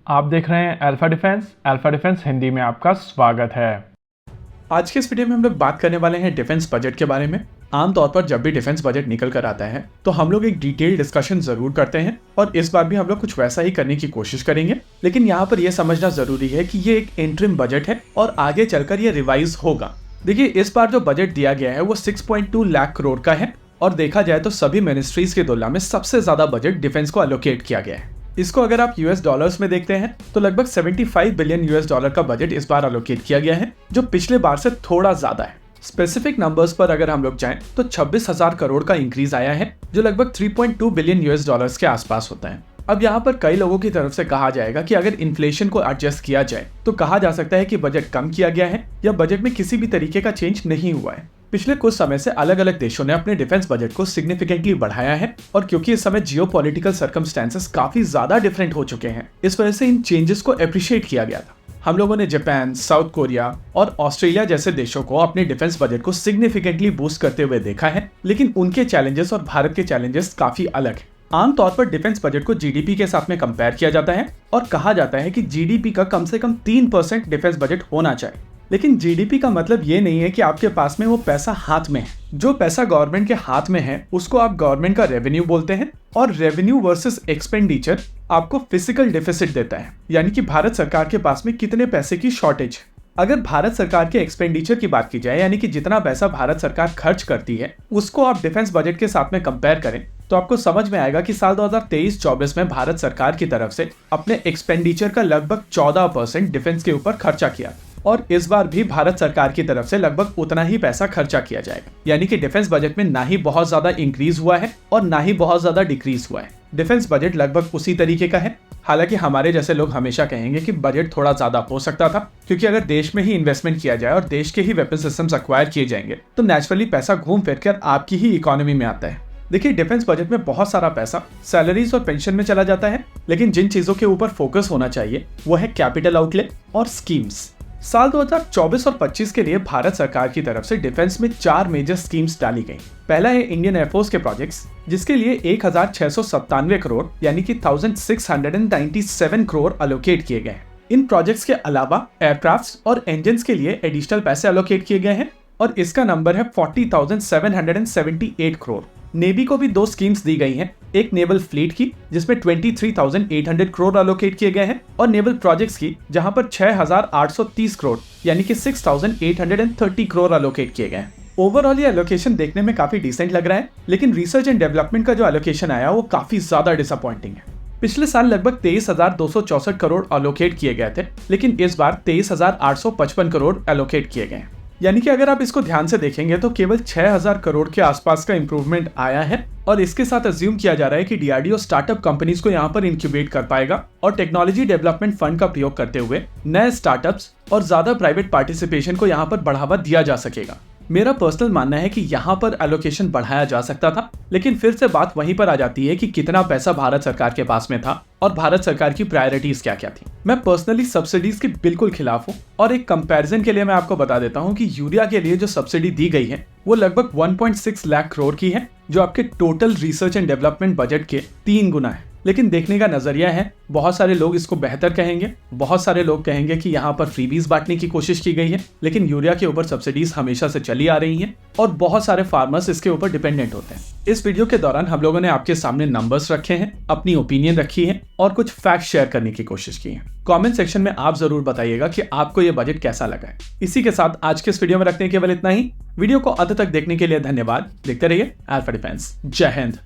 आप देख रहे हैं अल्फा डिफेंस हिंदी में आपका स्वागत है। आज के इस वीडियो में हम लोग बात करने वाले हैं डिफेंस बजट के बारे में। आमतौर पर जब भी डिफेंस बजट निकल कर आता है तो हम लोग एक डिटेल डिस्कशन जरूर करते हैं और इस बार भी हम लोग कुछ वैसा ही करने की कोशिश करेंगे। लेकिन यहाँ पर यह समझना जरूरी है कि ये एक इंटरिम बजट है और आगे चलकर ये रिवाइज होगा। देखिए, इस बार जो बजट दिया गया है वो 6.2 लाख करोड़ का है और देखा जाए तो सभी मिनिस्ट्रीज की तुलना में सबसे ज्यादा बजट डिफेंस को एलोकेट किया गया है। इसको अगर आप यूएस डॉलर्स में देखते हैं तो लगभग 75 बिलियन यूएस डॉलर का बजट इस बार एलोकेट किया गया है, जो पिछले बार से थोड़ा ज्यादा है। स्पेसिफिक नंबर्स पर अगर हम लोग जाएं तो 26,000 करोड़ का इंक्रीज आया है, जो लगभग 3.2 बिलियन यूएस डॉलर्स के आसपास होता है। अब यहाँ पर कई लोगों की तरफ से कहा जाएगा कि अगर इन्फ्लेशन को एडजस्ट किया जाए तो कहा जा सकता है कि बजट कम किया गया है या बजट में किसी भी तरीके का चेंज नहीं हुआ है। पिछले कुछ समय से अलग अलग देशों ने अपने डिफेंस बजट को सिग्निफिकेंटली बढ़ाया है और क्योंकि इस समय जियोपॉलिटिकल सर्कमस्टेंसेस काफी ज्यादा डिफरेंट हो चुके हैं, इस वजह से इन चेंजेस को अप्रिशिएट किया गया था। हम लोगों ने जापान, साउथ कोरिया और ऑस्ट्रेलिया जैसे देशों को अपने डिफेंस बजट को सिग्निफिकेंटली बूस्ट करते हुए देखा है, लेकिन उनके चैलेंजेस और भारत के चैलेंजेस काफी अलग है। आमतौर पर डिफेंस बजट को जीडीपी के साथ में कंपेयर किया जाता है और कहा जाता है कि जीडीपी का कम से कम 3% डिफेंस बजट होना चाहिए। लेकिन जीडीपी का मतलब ये नहीं है कि आपके पास में वो पैसा हाथ में है। जो पैसा गवर्नमेंट के हाथ में है उसको आप गवर्नमेंट का रेवेन्यू बोलते हैं और रेवेन्यू वर्सेस एक्सपेंडिचर आपको फिजिकल डेफिसिट देता है, यानी कि भारत सरकार के पास में कितने पैसे की शॉर्टेज है। अगर भारत सरकार के एक्सपेंडिचर की बात की जाए, यानी कि जितना पैसा भारत सरकार खर्च करती है, उसको आप डिफेंस बजट के साथ में कंपेयर करें तो आपको समझ में आएगा कि साल 2023-24 में भारत सरकार की तरफ से अपने एक्सपेंडिचर का लगभग 14% डिफेंस के ऊपर खर्चा किया और इस बार भी भारत सरकार की तरफ से लगभग उतना ही पैसा खर्चा किया जाएगा। यानी कि डिफेंस बजट में ना ही बहुत ज्यादा इंक्रीज हुआ है और ना ही बहुत ज्यादा डिक्रीज हुआ है। डिफेंस बजट लगभग उसी तरीके का है। हालांकि हमारे जैसे लोग हमेशा कहेंगे कि बजट थोड़ा ज्यादा हो सकता था, क्योंकि अगर देश में ही इन्वेस्टमेंट किया जाए और देश के ही वेपन सिस्टम्स एक्वायर किए जाएंगे तो नेचुरली पैसा घूम फिर कर आपकी ही इकोनॉमी में आता है। देखिए, डिफेंस बजट में बहुत सारा पैसा सैलरीज और पेंशन में चला जाता है, लेकिन जिन चीजों के ऊपर फोकस होना चाहिए वो है कैपिटल आउटले और स्कीम्स। साल 2024 और 25 के लिए भारत सरकार की तरफ से डिफेंस में 4 मेजर स्कीम्स डाली गई। पहला है इंडियन एयरफोर्स के प्रोजेक्ट्स, जिसके लिए 1697 करोड़ यानी कि 1697 करोड़ अलोकेट किए गए। इन प्रोजेक्ट्स के अलावा एयरक्राफ्ट्स और इंजन्स के लिए एडिशनल पैसे अलोकेट किए गए हैं और इसका नंबर है 40,778 करोड़। नेवी को भी 2 स्कीम्स दी गई हैं, एक नेवल फ्लीट की जिसमें 23,800 करोड़ अलोकेट किए गए हैं और नेवल प्रोजेक्ट्स की जहां पर 6,830 करोड़ यानी कि 6,830 करोड़ अलोकेट किए गए हैं। ओवरऑल ये एलोकेशन देखने में काफी डिसेंट लग रहा है, लेकिन रिसर्च एंड डेवलपमेंट का जो एलोकेशन आया वो काफी ज्यादा डिसअपॉइंटिंग है। पिछले साल लगभग 23,264 करोड़ अलोकेट किए गए थे, लेकिन इस बार 23,855 करोड़ अलोकेट किए गए। यानी कि अगर आप इसको ध्यान से देखेंगे तो केवल 6,000 करोड़ के आसपास का इंप्रूवमेंट आया है और इसके साथ अज्यूम किया जा रहा है कि डीआरडीओ स्टार्टअप कंपनीज को यहाँ पर इंक्यूबेट कर पाएगा और टेक्नोलॉजी डेवलपमेंट फंड का प्रयोग करते हुए नए स्टार्टअप्स और ज्यादा प्राइवेट पार्टिसिपेशन को यहाँ पर बढ़ावा दिया जा सकेगा। मेरा पर्सनल मानना है कि यहाँ पर एलोकेशन बढ़ाया जा सकता था, लेकिन फिर से बात वहीं पर आ जाती है कि कितना पैसा भारत सरकार के पास में था और भारत सरकार की प्रायोरिटीज क्या क्या थी। मैं पर्सनली सब्सिडीज के बिल्कुल खिलाफ हूँ और एक कंपैरिजन के लिए मैं आपको बता देता हूँ कि यूरिया के लिए जो सब्सिडी दी गई है वो लगभग 1.6 लाख करोड़ की है, जो आपके total research and development budget के 3 गुना है। लेकिन देखने का नजरिया है, बहुत सारे लोग इसको बेहतर कहेंगे, बहुत सारे लोग कहेंगे कि यहाँ पर फ्रीबीज बांटने की कोशिश की गई है, लेकिन यूरिया के ऊपर सब्सिडीज हमेशा से चली आ रही हैं और बहुत सारे फार्मर्स इसके ऊपर डिपेंडेंट होते हैं। इस वीडियो के दौरान हम लोगों ने आपके सामने नंबर्स रखे हैं, अपनी ओपिनियन रखी है और कुछ फैक्ट शेयर करने की कोशिश की है। कमेंट सेक्शन में आप जरूर बताइएगा कि आपको ये बजट कैसा लगा है। इसी के साथ आज के इस वीडियो में रखने केवल इतना ही। वीडियो को अंत तक देखने के लिए धन्यवाद। देखते रहिए अल्फा डिफेंस। जय हिंद।